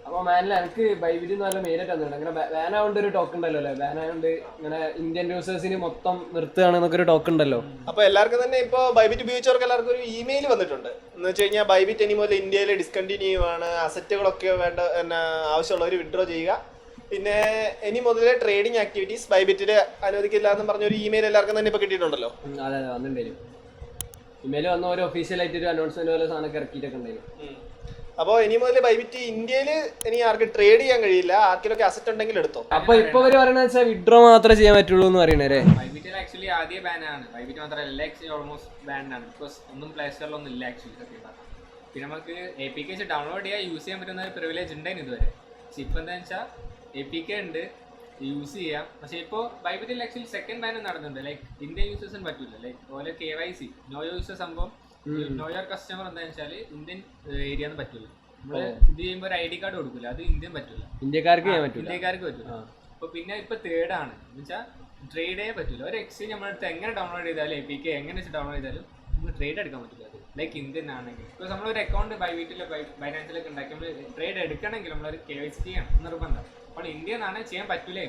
അപ്പൊ മാനിൽ എനിക്ക് ബൈബിറ്റ് നല്ല മെയിനായിട്ട് വന്നിട്ടുണ്ട്. അങ്ങനെ ബാൻ ആവേണ്ട ഒരു ടോക്ക് ഉണ്ടല്ലോ അല്ലേ? ബാൻ ആയതുകൊണ്ട് ഇങ്ങനെ ഇന്ത്യൻ യൂസേഴ്സിന് മൊത്തം നിർത്തുകയാണെന്നൊക്കെ ഒരു ടോക്ക് ഉണ്ടല്ലോ. അപ്പൊ എല്ലാവർക്കും തന്നെ ഇപ്പൊ ബൈബിറ്റ് ഉപയോഗിച്ചവർക്ക് എല്ലാവർക്കും ഒരു ഇമെയിൽ വന്നിട്ടുണ്ട്. എന്ന് വെച്ച് കഴിഞ്ഞാൽ ബൈബിറ്റ് ഇനി മുതൽ ഇന്ത്യയിൽ ഡിസ്കണ്ടിന്യൂ ആണ്, അസറ്റുകളൊക്കെ വേണ്ട പിന്നെ ആവശ്യമുള്ളവർ വിഡ്രോ ചെയ്യുക, പിന്നെ ഇനി മുതൽ ട്രേഡിംഗ് ആക്ടിവിറ്റീസ് ബൈബിറ്റിൽ അനുവദിക്കില്ല എന്ന് പറഞ്ഞൊരു ഇമെയിൽ എല്ലാവർക്കും തന്നെ ഇപ്പൊ കിട്ടിയിട്ടുണ്ടല്ലോ. അതെ അതെ വന്നിട്ടുണ്ടായിരുന്നു. ഇമെയിൽ വന്ന ഒരു ഒഫീഷ്യൽ ആയിട്ട് ഒരു അനൗൺസ്മെന്റ് പോലെ സാധനമൊക്കെ ഇറക്കിയിട്ടൊക്കെ ഉണ്ടായിരുന്നു. അപ്പോൾ ഇനി മുതൽ ബൈബിറ്റ് ഇന്ത്യയിൽ ഇനി ആർക്കും ട്രേഡ് ചെയ്യാൻ കഴിയില്ല, ആർക്കിലൊക്കെ അസറ്റ് ഉണ്ടെങ്കിൽ എടുത്തോ. അപ്പൊ ഇപ്പൊ അവര് പറയണ വെച്ചാൽ വിഡ്രോ മാത്രമേ ചെയ്യാൻ പറ്റുള്ളൂ എന്ന് പറയണേ. ബൈബിറ്റിൽ ആക്ച്വലി ആദ്യ ബാനാണ്. ബൈബിറ്റ് മാത്രമല്ല എല്ലാ എക്സ്ചേഞ്ച് ഓൾമോസ്റ്റ് ബാൻഡാണ്. ബിക്കോസ് ഒന്നും പ്ലേ സ്റ്റോറിലൊന്നും ഇല്ല ആക്ച്വലി സത്യം പറഞ്ഞാൽ. പിന്നെ നമുക്ക് എ പി കെ ഡൗൺലോഡ് ചെയ്യാൻ യൂസ് ചെയ്യാൻ പറ്റുന്ന ഒരു പ്രിവിലേജ് ഉണ്ടായിരുന്നു ഇതുവരെ. പക്ഷെ ഇപ്പം എന്താ വെച്ചാൽ എ പി കെ ഉണ്ട്, യൂസ് ചെയ്യാം. പക്ഷെ ഇപ്പോൾ ബൈബിറ്റിൽ ആക്ച്വലി സെക്കൻഡ് ബാൻ നടന്നുണ്ട്. ലൈക്ക് ഇന്ത്യൻ യൂസേഴ്സിന് പറ്റില്ല. ലൈക്ക് ഓരോ KYC നോ യൂസർ സംഭവം, നോ യുവർ കസ്റ്റമർ എന്താണെന്ന് വെച്ചാൽ ഇന്ത്യൻ ഏരിയ ഒന്നും പറ്റില്ല. നമ്മള് ഇത് ചെയ്യുമ്പോൾ ഒരു ID കാർഡ് കൊടുക്കില്ല, അത് ഇന്ത്യൻ പറ്റില്ല, ഇന്ത്യക്കാർക്ക് ചെയ്യാൻ പറ്റില്ല, ഇന്ത്യക്കാർക്ക് പറ്റില്ല. അപ്പൊ പിന്നെ ഇപ്പൊ തേർഡാണ് എന്ന് വെച്ചാൽ ട്രേഡ് ചെയ്യാൻ പറ്റില്ല. ഒരു എക്സ്ചേഞ്ച് നമ്മളടുത്ത് എങ്ങനെ ഡൗൺലോഡ് ചെയ്താലും APK എങ്ങനെ വെച്ച് ഡൗൺലോഡ് ചെയ്താലും നമുക്ക് ട്രേഡ് എടുക്കാൻ പറ്റില്ല. അത് ലൈക്ക് ഇന്ത്യൻ ആണെങ്കിൽ ഇപ്പോൾ നമ്മളൊരു അക്കൗണ്ട് ബൈബിറ്റിലോ ബൈനാൻസിലൊക്കെ ഉണ്ടാക്കി നമ്മൾ ട്രേഡ് എടുക്കണമെങ്കിൽ നമ്മളൊരു KYC ചെയ്യണം നിർബന്ധം. അപ്പോൾ ഇന്ത്യൻ ആണ് ചെയ്യാൻ പറ്റൂലേ.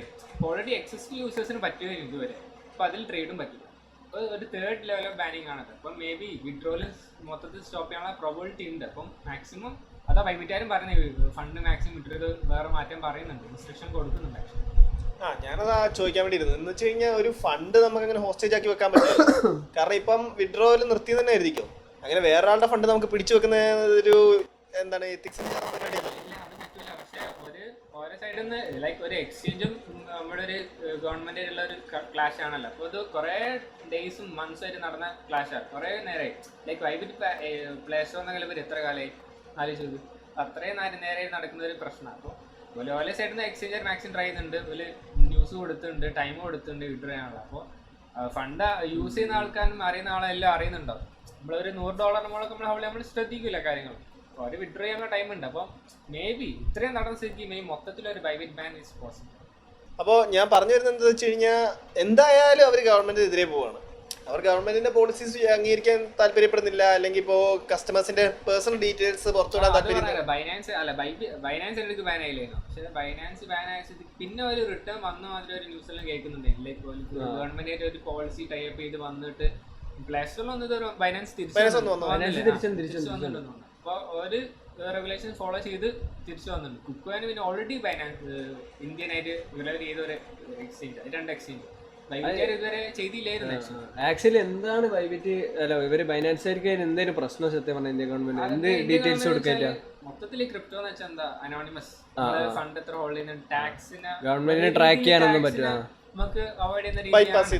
ഓൾറെഡി എക്സിസ്റ്റിംഗ് യൂസേഴ്സിന് പറ്റുകയും ഇതുവരെ. അപ്പോൾ അതിൽ ട്രേഡും പറ്റില്ല. അപ്പോൾ ഒരു തേർഡ് ലെവൽ ഓഫ് ബാനിങ് ആണത്. അപ്പം മേ ബി വിഡ്രോവൽ മൊത്തത്തിൽ സ്റ്റോപ്പ് ചെയ്യാനുള്ള പ്രോബിലിറ്റി ഉണ്ട്. അപ്പം മാക്സിമം അതാ ബൈബിറ്റാരും പറയുന്നത് ഫണ്ട് മാക്സിമം വിഡ്രോ വേറെ മാറ്റം പറയുന്നുണ്ട്, റിസ്ട്രിക്ഷൻ കൊടുക്കുന്നുണ്ട് ആക്ച്വലി. ഞാനതാ ചോദിക്കാൻ വേണ്ടി ഇരുന്നു. എന്ന് വെച്ച് കഴിഞ്ഞാൽ ഒരു ഫണ്ട് നമുക്ക് അങ്ങനെ ഹോസ്റ്റേജ് ആക്കി വെക്കാൻ പറ്റില്ല. കാരണം ഇപ്പം വിഡ്രോവൽ നിർത്തി തന്നെ ആയിരിക്കും. അങ്ങനെ വേറൊരാളുടെ ഫണ്ട് നമുക്ക് പിടിച്ചു വെക്കുന്ന ഒരു എന്താണ് എത്തിക്സ് പരിപാടിയല്ല. പക്ഷേ ഓരോ സൈഡിൽ നിന്ന് ലൈക്ക് ഒരു എക്സ്ചേഞ്ചും നമ്മുടെ ഒരു ഗവൺമെന്റിലുള്ള ഒരു ക്ലാഷ് ആണല്ലോ. അപ്പോൾ ഇത് കുറേ ഡേയ്സും മന്ത്സും ആയിട്ട് നടന്ന ക്ലാഷാണ്. കുറേ നേരമായി. ലൈക്ക് ബൈബിറ്റ് പ്ലേ സ്റ്റോർ എന്നെങ്കിലും ഇവർ എത്ര കാലമായി ആലോചിച്ചത്. അത്രയും നേരെ നടക്കുന്ന ഒരു പ്രശ്നമാണ്. അപ്പോൾ ഓരോ സൈഡിൽ നിന്ന് എക്സ്ചേഞ്ചർ മാക്സിമം ട്രൈ ചെയ്യുന്നുണ്ട്, ഒരു ന്യൂസ് കൊടുത്തിട്ടുണ്ട്, ടൈം കൊടുത്തിട്ടുണ്ട് വിഡ്രോ ചെയ്യാനുള്ള. അപ്പോൾ ഫണ്ട് യൂസ് ചെയ്യുന്ന ആൾക്കാരും അറിയുന്ന ആളെല്ലാം അറിയുന്നുണ്ടാവും. നമ്മളൊരു $100 നമ്മൾ ശ്രദ്ധിക്കില്ല കാര്യങ്ങൾ. അപ്പോൾ അവർ വിഡ്രോ ചെയ്യാനുള്ള ടൈം ഉണ്ട്. അപ്പോൾ മേ ബി ഇത്രയും നടന്ന സ്ഥിതിക്ക് മേ മൊത്തത്തിലൊരു ബൈബിറ്റ് ബാൻ ഈസ് പോസിബിൾ. അപ്പോൾ ഞാൻ പറഞ്ഞു വരുന്നത് എന്താ വെച്ച് കഴിഞ്ഞാൽ എന്തായാലും അവർ ഗവൺമെന്റിനെതിരെ പോവാണ്. അവർ ഗവൺമെന്റിന്റെ പോളിസീസ് അംഗീകരിക്കാൻ താല്പര്യപ്പെടുന്നില്ല, അല്ലെങ്കിൽ ഇപ്പോൾ കസ്റ്റമേഴ്സിന്റെ പേഴ്സണൽ ഡീറ്റെയിൽസ് പുറത്തുവിടാൻ താല്പര്യം. ബൈനാൻസ് എനിക്ക് ബാൻ ആയില്ലായിരുന്നു. പക്ഷേ ബൈനാൻസ് ബാൻ ആയ സ്ഥിതിക്ക് പിന്നെ ഒരു റിട്ടേൺ വന്ന മാതിരി ഒരു ന്യൂസെല്ലാം കേൾക്കുന്നുണ്ട്. ലൈക്ക് ഗവൺമെന്റിന്റെ ഒരു പോളിസി ടൈപ്പ് ചെയ്ത് വന്നിട്ട് പ്ലേ സ്റ്റോറിൽ വന്നത് ബൈനാൻസ് തിരിച്ചു വന്നിട്ടുണ്ടെന്ന്. അപ്പോൾ ഒരു റെഗുലേഷൻ ഫോളോ ചെയ്ത് തിരിച്ചു വന്നിട്ടുണ്ട്. കുക്കോയിന് പിന്നെ ഓൾറെഡി ബൈനാൻസ് ഇന്ത്യനായിട്ട് റിലവർ ചെയ്ത ഒരു എക്സ്ചേഞ്ച്, 2 എക്സ്ചേഞ്ച് ഇതുവരെ ചെയ്തില്ലായിരുന്നു. ആക്ച്വലി എന്താണ് ബൈബിറ്റ് അല്ല ഇവര് ബൈനാൻസുകാർക്ക് എന്തെങ്കിലും പ്രശ്നം സത്യം പറഞ്ഞ ഇന്ത്യ ഗവൺമെന്റ് എന്ത് ഡീറ്റെയിൽസ് കൊടുക്കില്ല. മൊത്തത്തിൽ ക്രിപ്റ്റോ എന്ന് വെച്ചാൽ എന്താ അനോണിമസ് ഫണ്ട് എത്ര ഹോൾഡ് ചെയ്യുന്ന ടാക്സിന് ഗവൺമെന്റിന് ട്രാക്ക് ചെയ്യാനൊന്നും പറ്റില്ല. നമുക്ക് അവോയ്ഡ് ചെയ്യുന്ന ബൈപാസ്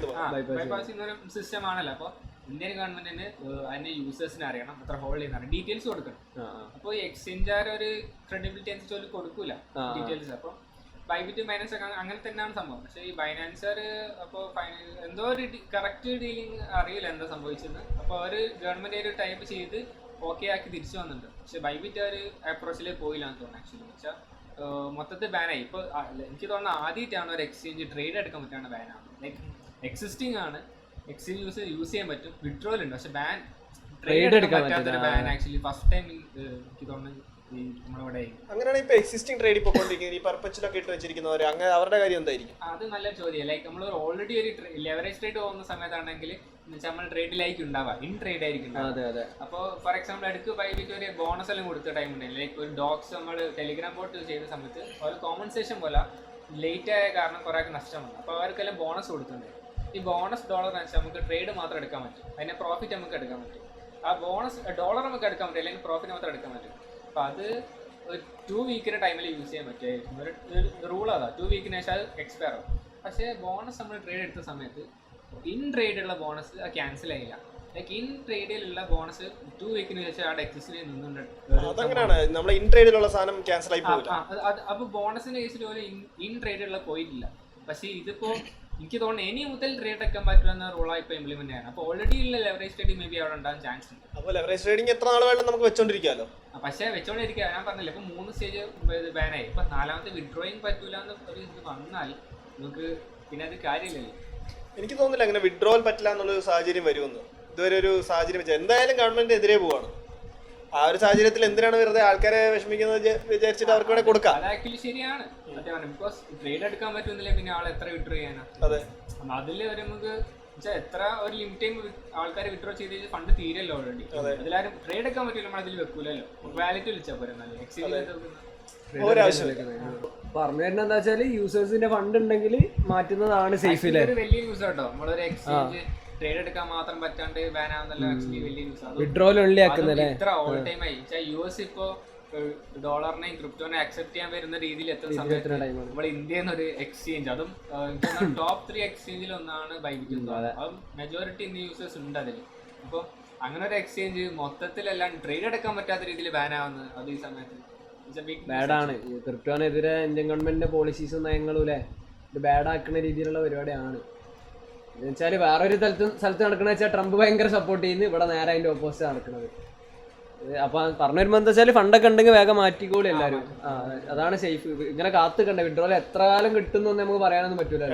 ചെയ്യുന്ന ഒരു സിസ്റ്റം ആണല്ലോ. അപ്പോൾ ഇന്ത്യൻ ഗവൺമെന്റിന് അതിന്റെ യൂസേഴ്സിനെ അറിയണം, എത്ര ഹോൾഡ് ചെയ്യുന്ന ഡീറ്റെയിൽസ് കൊടുക്കണം. അപ്പോൾ ഈ എക്സ്ചേഞ്ചാർ ഒരു ക്രെഡിബിലിറ്റി അനുസരിച്ച് കൊടുക്കൂല ഡീറ്റെയിൽസ്. അപ്പോൾ ബൈബിറ്റ് ബൈനാൻസ് ഒക്കെ അങ്ങനെ തന്നെയാണ് സംഭവം. പക്ഷേ ഈ ബൈനാൻസുകാർ അപ്പോൾ എന്തോ ഒരു കറക്റ്റ് ഡീലിംഗ് അറിയില്ല എന്താ സംഭവിച്ചത്. അപ്പോൾ അവർ ഗവൺമെന്റ് ഒരു ടൈപ്പ് ചെയ്ത് ഓക്കെ ആക്കി തിരിച്ചു വന്നിട്ടുണ്ട്. പക്ഷെ ബൈബിറ്റ് ഒരു അപ്രോച്ചിലേക്ക് പോയില്ല എന്ന് തോന്നുന്നു ആക്ച്വലി. എന്ന് വെച്ചാൽ മൊത്തത്തിൽ ബാനായി. ഇപ്പോൾ എനിക്ക് തോന്നുന്നു ആദ്യമായിട്ടാണ് ഒരു എക്സ്ചേഞ്ച് ട്രേഡ് എടുക്കാൻ പറ്റാണ് ബാനാണ്. ലൈക്ക് എക്സിസ്റ്റിംഗ് ആണ്, എക്സ്ചേഞ്ച് യൂസ് ചെയ്യാൻ പറ്റും, വിഡ്രോവൽ ഉണ്ട്, പക്ഷെ ബാൻ ട്രേഡ് എടുക്കാൻ പറ്റാത്തൊരു ബാൻ ആക്ച്വലി ഫസ്റ്റ് ടൈം എനിക്ക് തോന്നുന്നു നമ്മളിവിടെ. അങ്ങനെയാണ് ഇപ്പൊ എക്സിസ്റ്റിംഗ് ട്രേഡ് പോയിക്കൊണ്ടിരിക്കുന്നത്. ഈ പർപ്പച്ചിലൊക്കെ ഇട്ട് വെച്ചിരിക്കുന്നവർ അങ്ങനെ അവരുടെ കാര്യം എന്തായിരിക്കും? അത് നല്ല ചോദ്യം. ലൈക്ക് നമ്മൾ ഓൾറെഡി ഒരു ലെവറേജ് ട്രേഡ് പോകുന്ന സമയത്താണെങ്കിൽ നമ്മൾ ട്രേഡിലായിരിക്കും ഉണ്ടാവുക, ഇൻ ട്രേഡ് ആയിരിക്കും. അപ്പോൾ ഫോർ എക്സാമ്പിൾ അടുത്ത് ബൈബിറ്റ് ഒരു ബോണസ് എല്ലാം കൊടുത്ത ടൈം ഉണ്ടായിരുന്നു. ലൈക്ക് ഒരു ഡോക്സ് നമ്മൾ ടെലിഗ്രാം ബോട്ട് ചെയ്ത സമയത്ത് ഒരു കോമ്പൻസേഷൻ പോലെ ലേറ്റ് ആയ കാരണം കുറേ നഷ്ടം വന്നു. അപ്പോൾ അവർക്കെല്ലാം ബോണസ് കൊടുക്കുന്നുണ്ട്. ഈ ബോണസ് ഡോളർ എന്ന് വെച്ചാൽ നമുക്ക് ട്രേഡ് മാത്രം എടുക്കാൻ പറ്റും, അതിനെ പ്രോഫിറ്റ് നമുക്ക് എടുക്കാൻ പറ്റും. ആ ബോണസ് ഡോളർ നമുക്ക് എടുക്കാൻ പറ്റും, അല്ലെങ്കിൽ പ്രോഫിറ്റ് മാത്രം എടുക്കാൻ പറ്റും. അപ്പോൾ അത് ഒരു 2 വീക്കിൻ്റെ ടൈമിൽ യൂസ് ചെയ്യാൻ പറ്റുമായിരിക്കും. ഒരു റൂൾ അതാ, 2 വീക്കിന് ശേഷം അത് എക്സ്പയർ ആവും. പക്ഷേ ബോണസ് നമ്മൾ ട്രേഡ് എടുത്ത സമയത്ത് ഇൻ ട്രേഡുള്ള ബോണസ് ക്യാൻസൽ ആയില്ല. ലൈക്ക് ഇൻ ട്രേഡിലുള്ള ബോണസ് 2 വീക്കിന് ശേഷം അവിടെ എക്സിസ്റ്റ് നിന്നുണ്ട്. അപ്പോൾ ബോണസിന്റെ കേസിൽ ഒരു ഇൻ ട്രേഡുള്ള പോയിട്ടില്ല. പക്ഷേ ഇതിപ്പോൾ എനിക്ക് തോന്നുന്നു ഇനി മുതൽ ട്രേഡ് എടുക്കാൻ പറ്റുന്ന റൂളാണ് ഇപ്പോൾ ഇംപ്ലിമെന്റ് ചെയ്യണം. അപ്പോൾ ഓൾറെഡി ഉള്ള ലെവറേജ് ട്രേഡിംഗ് മേ ബി അവിടെ ഉണ്ടാകാൻ ചാൻസ് ഉണ്ട്. അപ്പോൾ ലെവറേജ് ട്രേഡിംഗ് എത്ര നാൾ വേണം നമുക്ക് വെച്ചോണ്ടിരിക്കാമല്ലോ. പക്ഷേ വെച്ചോണ്ടിരിക്കുക ഞാൻ പറഞ്ഞില്ല, ഇപ്പോൾ 3 സ്റ്റേജ് ബാനായി. ഇപ്പം 4ാമത്തെ വിഡ്രോയിങ് പറ്റൂല എന്ന് ഒരു ഇത് വന്നാൽ നമുക്ക് പിന്നെ അത് കാര്യമില്ലല്ലോ. എനിക്ക് തോന്നുന്നില്ല അങ്ങനെ വിഡ്രോവൽ പറ്റില്ല എന്നുള്ളൊരു സാഹചര്യം വരുമെന്ന്. ഇതുവരെ ഒരു സാഹചര്യം വെച്ചാൽ എന്തായാലും ഗവൺമെന്റിനെതിരെ പോവാണ്. ആ ഒരു സാഹചര്യത്തിൽ എന്തിനാണ് വെറുതെ ആൾക്കാരെ വിഷമിക്കുന്നത് വിചാരിച്ചിട്ട് അവർക്ക് വേണേൽ കൊടുക്കാം. അത് ആക്ച്വലി ശരിയാണ് ബിക്കോസ് ട്രേഡ് എടുക്കാൻ പറ്റുന്നില്ല പിന്നെ ആൾ എത്ര വിഡ്രോ ചെയ്യാനാ. അതെ, അതിൽ ഒരു നമുക്ക് എത്ര ഒരു ലിമിറ്റ് ടൈം ആൾക്കാർ വിഡ്രോ ചെയ്ത് ഫണ്ട് തീരല്ലോ ഓൾറെഡി. അതിലാരും ട്രേഡ് എടുക്കാൻ പറ്റില്ല, നമ്മൾ അതിൽ വെക്കൂലല്ലോ. വാലറ്റ് വിളിച്ചാൽ പോരെ നല്ല പറഞ്ഞു വരുന്നത് എന്താ വെച്ചാല് യൂസേഴ്സിന്റെ ഫണ്ട് ഉണ്ടെങ്കിൽ മാറ്റുന്നതാണ് സേഫ്. ഒരു വലിയ ന്യൂസ് കേട്ടോ, നമ്മളൊരു എക്സ്ചേഞ്ച് ട്രേഡ് എടുക്കാൻ മാത്രം പറ്റാണ്ട് ബാൻ ആവുന്നല്ലോ ആക്ച്വലി വലിയ ന്യൂസ്. വിഡ്രോൽ ഓൺലി ആക്കുന്നല്ലേ ഇത്ര ഓൾ ടൈം ആയി. യുഎസ് ഇപ്പോ ഡോളറിനെയും ക്രിപ്റ്റോനെ അക്സെപ്റ്റ് ചെയ്യാൻ വരുന്ന രീതിയിൽ എത്തുന്ന സമയത്ത് നമ്മുടെ ഇന്ത്യയിൽ നിന്ന് ഒരു എക്സ്ചേഞ്ച്, അതും ടോപ്പ് 3 എക്സ്ചേഞ്ചിൽ ഒന്നാണ് ബൈബിറ്റ്. അതും മെജോറിറ്റി ഇന്ത്യൻ യൂസേഴ്സ് ഉണ്ട് അതിൽ. അപ്പോൾ അങ്ങനെ ഒരു എക്സ്ചേഞ്ച് മൊത്തത്തിലെല്ലാം ട്രേഡ് എടുക്കാൻ പറ്റാത്ത രീതിയിൽ ബാൻ ആവുന്നത് അത് ഈ സമയത്ത് ബാഡാണ്. ക്രിപ്റ്റോനെതിരെ ഇന്ത്യൻ ഗവൺമെന്റിന്റെ പോളിസീസും നയങ്ങളും അല്ലേ ഇത് ബാഡാക്കുന്ന രീതിയിലുള്ള പരിപാടിയാണ്. എന്ന് വെച്ചാൽ വേറൊരു സ്ഥലത്ത് നടക്കണ വെച്ചാൽ ട്രംപ് ഭയങ്കര സപ്പോർട്ട് ചെയ്യുന്നു, ഇവിടെ നേരെ അതിന്റെ ഓപ്പോസിറ്റ് നടക്കുന്നത്. അപ്പൊ പറഞ്ഞു വരുമ്പോ എന്താ വെച്ചാൽ ഫണ്ടൊക്കെ ഉണ്ടെങ്കിൽ വേഗം മാറ്റിക്കോളൂ എല്ലാവരും. അതാണ് സേഫ്. ഇങ്ങനെ കാത്ത് കണ്ട വിഡ്രോയിൽ എത്ര കാലം കിട്ടുന്നു നമുക്ക് പറയാനൊന്നും പറ്റൂല.